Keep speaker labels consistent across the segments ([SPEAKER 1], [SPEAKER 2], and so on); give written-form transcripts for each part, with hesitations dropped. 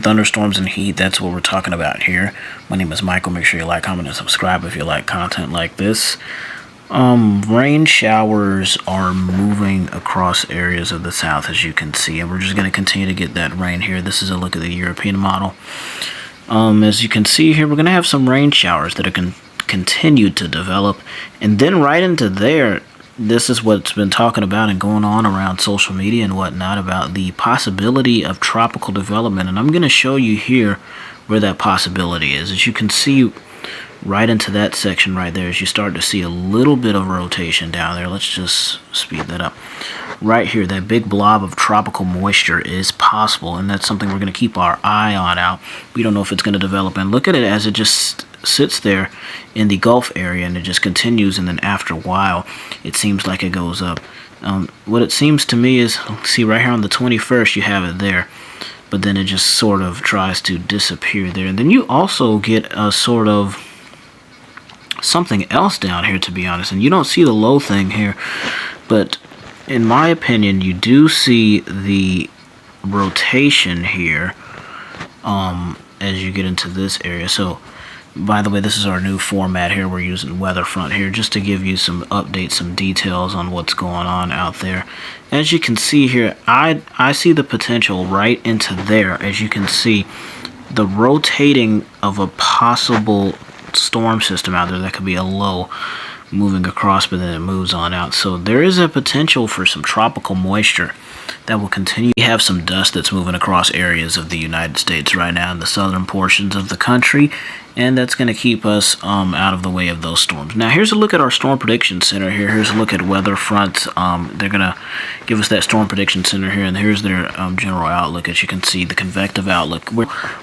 [SPEAKER 1] thunderstorms and heat. That's what we're talking about here. My name is Michael. Make sure you like, comment, and subscribe if you like content like this. Rain showers are moving across areas of the south, as you can see, and we're just going to continue to get that rain here. This is a look at the European model. As you can see here, we're going to have some rain showers that are going to continue to develop, and then right into there, this is what's been talking about and going on around social media and whatnot about the possibility of tropical development. And I'm going to show you here where that possibility is. As you can see right into that section right there, as you start to see a little bit of rotation down there. Let's just speed that up. Right here, that big blob of tropical moisture is possible, and that's something we're going to keep our eye on out. We don't know if it's going to develop, and look at it as it just sits there in the Gulf area, and it just continues, and then after a while it seems like it goes up. What it seems to me is, see right here on the 21st you have it there, but then it just sort of tries to disappear there. And then you also get a sort of something else down here, to be honest, and you don't see the low thing here, but in my opinion you do see the rotation here as you get into this area. So by the way, this is our new format here. We're using weather front here just to give you some updates, some details on what's going on out there. As you can see here, I see the potential right into there. As you can see, the rotating of a possible storm system out there that could be a low moving across, but then it moves on out. So there is a potential for some tropical moisture that will continue. We have some dust that's moving across areas of the United States right now in the southern portions of the country, and that's going to keep us out of the way of those storms. Now here's a look at our storm prediction center here. Here's a look at weather fronts. They're going to give us that storm prediction center here, and here's their general outlook. As you can see, the convective outlook.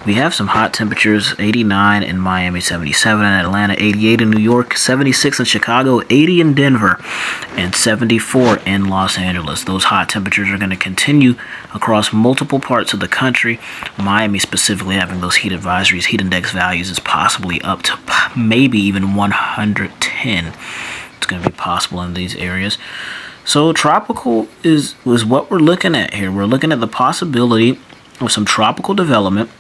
[SPEAKER 1] We have some hot temperatures: 89 in Miami, 77 in Atlanta, 88 in New York, 76 in Chicago, 80 in Denver, and 74 in Los Angeles. Those hot temperatures are going to continue across multiple parts of the country. Miami specifically having those heat advisories. Heat index values is possibly up to maybe even 110. It's going to be possible in these areas. So tropical is what we're looking at here. We're looking at the possibility of some tropical development,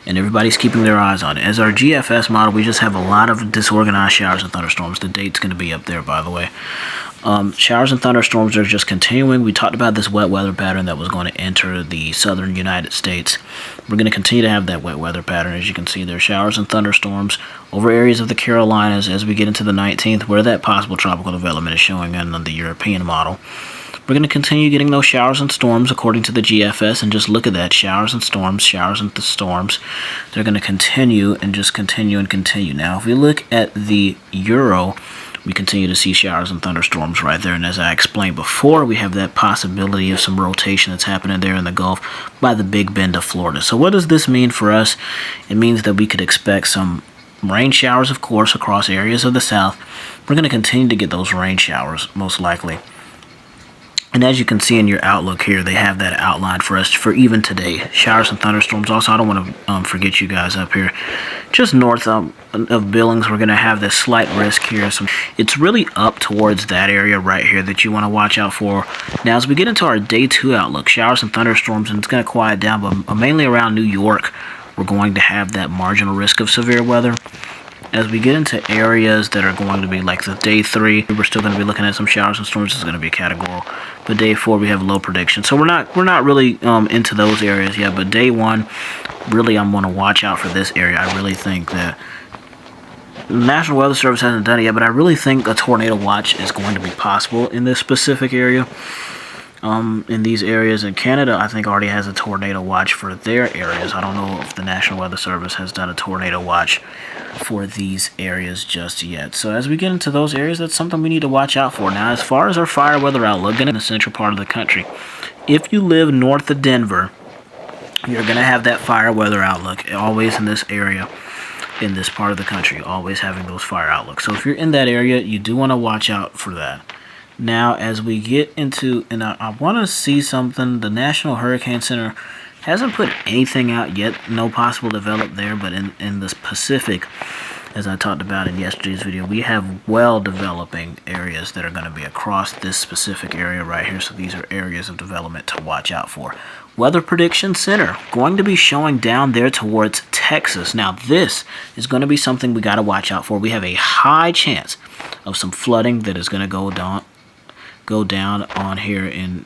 [SPEAKER 1] and everybody's keeping their eyes on it. As our GFS model, we just have a lot of disorganized showers and thunderstorms. The date's going to be up there, by the way. Showers and thunderstorms are just continuing. We talked about this wet weather pattern that was going to enter the southern United States. We're going to continue to have that wet weather pattern. As you can see, there are showers and thunderstorms over areas of the Carolinas as we get into the 19th, where that possible tropical development is showing in the European model. We're going to continue getting those showers and storms according to the GFS, and just look at that, showers and storms, showers and storms. They're going to continue and just continue and continue. Now, if we look at the Euro, we continue to see showers and thunderstorms right there, and as I explained before, we have that possibility of some rotation that's happening there in the Gulf by the Big Bend of Florida. So what does this mean for us? It means that we could expect some rain showers, of course, across areas of the south. We're going to continue to get those rain showers, most likely. And as you can see in your outlook here, they have that outlined for us for even today. Showers and thunderstorms. Also, I don't want to forget you guys up here. Just north of Billings, we're going to have this slight risk here. It's really up towards that area right here that you want to watch out for. Now, as we get into our day 2 outlook, showers and thunderstorms, and it's going to quiet down, but mainly around New York, we're going to have that marginal risk of severe weather. As we get into areas that are going to be like the day 3, we're still going to be looking at some showers and storms. This is going to be categorical. But day 4, we have low prediction. So we're not really into those areas yet. But day 1, really, I'm going to watch out for this area. I really think that the National Weather Service hasn't done it yet, but I really think a tornado watch is going to be possible in this specific area. In these areas in Canada, I think already has a tornado watch for their areas. I don't know if the National Weather Service has done a tornado watch for these areas just yet. So as we get into those areas, that's something we need to watch out for. Now, as far as our fire weather outlook in the central part of the country, if you live north of Denver, you're going to have that fire weather outlook always in this area, in this part of the country, always having those fire outlooks. So if you're in that area, you do want to watch out for that. Now, as we get into, and I want to see something, the National Hurricane Center Hasn't put anything out yet. No possible develop there, but in the Pacific, as I talked about in yesterday's video, we have well developing areas that are going to be across this specific area right here. So these are areas of development to watch out for. Weather Prediction Center going to be showing down there towards Texas. Now this is going to be something we got to watch out for. We have a high chance of some flooding that is going to go down on here in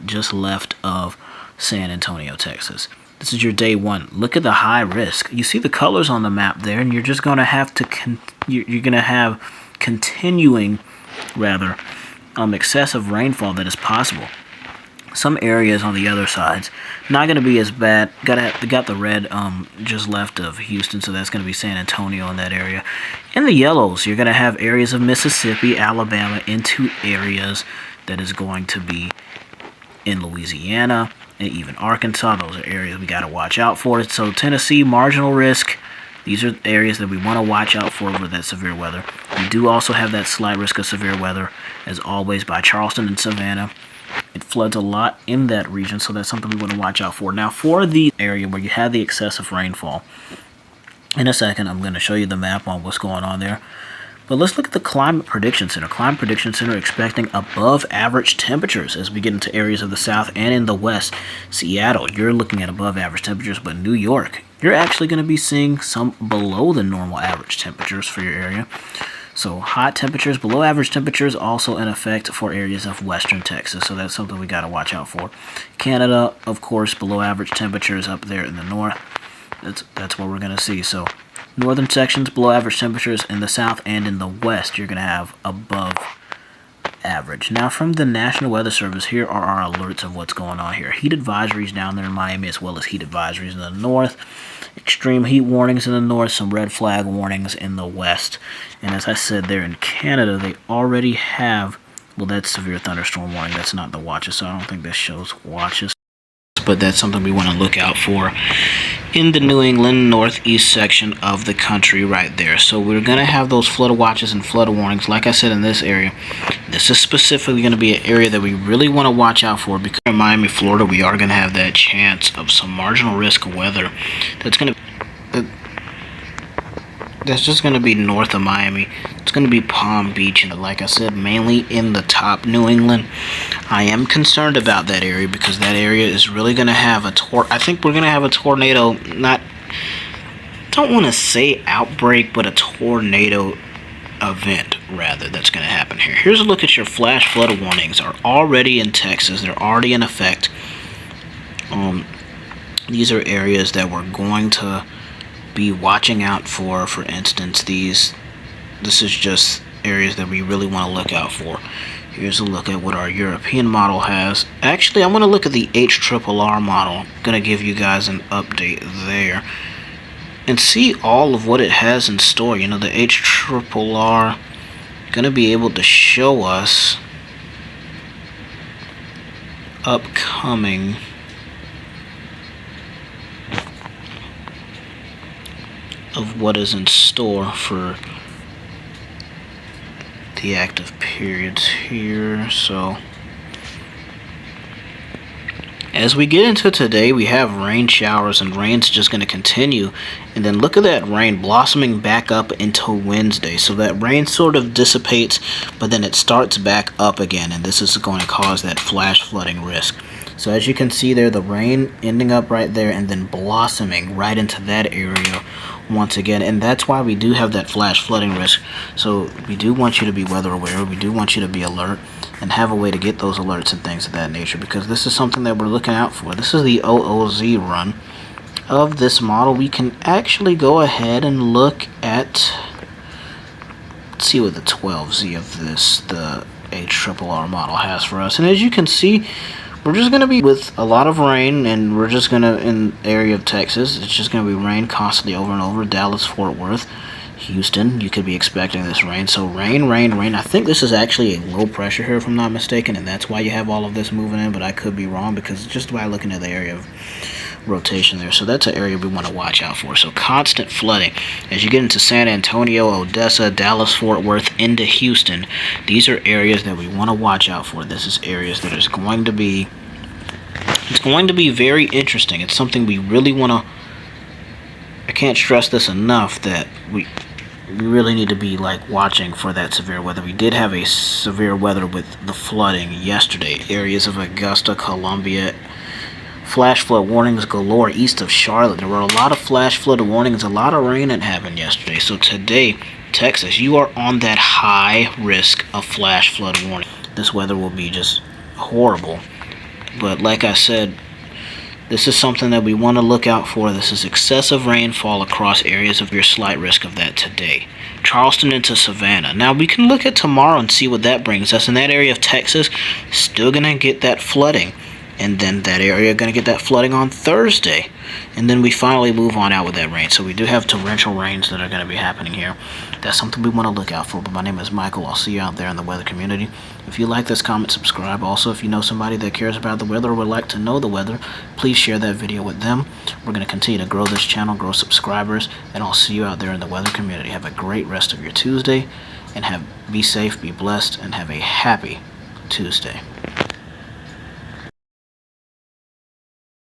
[SPEAKER 1] just left of San Antonio, Texas. This is your day one. Look at the high risk. You see the colors on the map there, and you're just going to have to you're going to have continuing excessive rainfall that is possible. Some areas on the other sides not going to be as bad. Got the red just left of Houston, so that's going to be San Antonio in that area. In the yellows, you're going to have areas of Mississippi, Alabama, into areas that is going to be in Louisiana and even Arkansas. Those are areas we got to watch out for. So Tennessee, marginal risk. These are areas that we want to watch out for with that severe weather. We do also have that slight risk of severe weather, as always, by Charleston and Savannah. It floods a lot in that region, so that's something we want to watch out for. Now, for the area where you have the excessive rainfall, in a second, I'm going to show you the map on what's going on there. But let's look at the Climate Prediction Center. Climate Prediction Center expecting above average temperatures as we get into areas of the south and in the west. Seattle, you're looking at above average temperatures, but New York, you're actually going to be seeing some below the normal average temperatures for your area. So hot temperatures, below average temperatures also in effect for areas of western Texas. So that's something we got to watch out for. Canada, of course, below average temperatures up there in the north. That's what we're going to see. So northern sections, below average temperatures. In the south and in the west, you're going to have above average. Now, from the National Weather Service, here are our alerts of what's going on here. Heat advisories down there in Miami, as well as heat advisories in the north. Extreme heat warnings in the north, some red flag warnings in the west. And as I said there in Canada, they already have, well, that's severe thunderstorm warning. That's not the watches, so I don't think that shows watches. But that's something we want to look out for in the New England northeast section of the country right there. So we're going to have those flood watches and flood warnings. Like I said, in this area, this is specifically going to be an area that we really want to watch out for, because in Miami, Florida, we are going to have that chance of some marginal risk weather that's just going to be north of Miami. It's going to be Palm Beach, and like I said, mainly in the top New England. I am concerned about that area because that area is really going to have I think we're going to have a tornado, don't want to say outbreak, but a tornado event, rather, that's going to happen here. Here's a look at your flash flood warnings. Are already in Texas. They're already in effect. These are areas that we're going to be watching out for. For instance, this is just areas that we really want to look out for. Here's a look at what our European model has. Actually, I'm going to look at the HRRR model. I'm going to give you guys an update there and see all of what it has in store. You know, the HRRR going to be able to show us upcoming of what is in store for the active periods here. So as we get into today, we have rain showers, and rain's just going to continue. And then look at that rain blossoming back up into Wednesday. So that rain sort of dissipates, but then it starts back up again, and this is going to cause that flash flooding risk. So as you can see there, the rain ending up right there and then blossoming right into that area once again, and that's why we do have that flash flooding risk. So we do want you to be weather aware. We do want you to be alert and have a way to get those alerts and things of that nature, because this is something that we're looking out for. This is the OOZ run of this model. We can actually go ahead and look at, let's see what the 12Z of the HRRR model has for us. And as you can see, we're just going to be with a lot of rain, and we're just going to, in the area of Texas, it's just going to be rain constantly over and over. Dallas, Fort Worth, Houston, you could be expecting this rain. So rain, rain, rain. I think this is actually a low pressure here, if I'm not mistaken, and that's why you have all of this moving in, but I could be wrong, because just by looking at the area of rotation there. So that's an area we want to watch out for. So constant flooding as you get into San Antonio, Odessa, Dallas, Fort Worth, into Houston. These are areas that we want to watch out for. This is areas that is going to be It's going to be very interesting. It's something we really want to... I can't stress this enough that we really need to be like watching for that severe weather. We did have a severe weather with the flooding yesterday. Areas of Augusta, Columbia, flash flood warnings galore east of Charlotte. There were a lot of flash flood warnings, a lot of rain that happened yesterday. So today, Texas, you are on that high risk of flash flood warning. This weather will be just horrible. But like I said, this is something that we want to look out for. This is excessive rainfall across areas of your slight risk of that today. Charleston into Savannah. Now we can look at tomorrow and see what that brings us. In that area of Texas, still going to get that flooding. And then that area going to get that flooding on Thursday. And then we finally move on out with that rain. So we do have torrential rains that are going to be happening here. That's something we want to look out for. But my name is Michael. I'll see you out there in the weather community. If you like this, comment, subscribe. Also, if you know somebody that cares about the weather or would like to know the weather, please share that video with them. We're going to continue to grow this channel, grow subscribers, and I'll see you out there in the weather community. Have a great rest of your Tuesday, and be safe, be blessed, and have a happy Tuesday.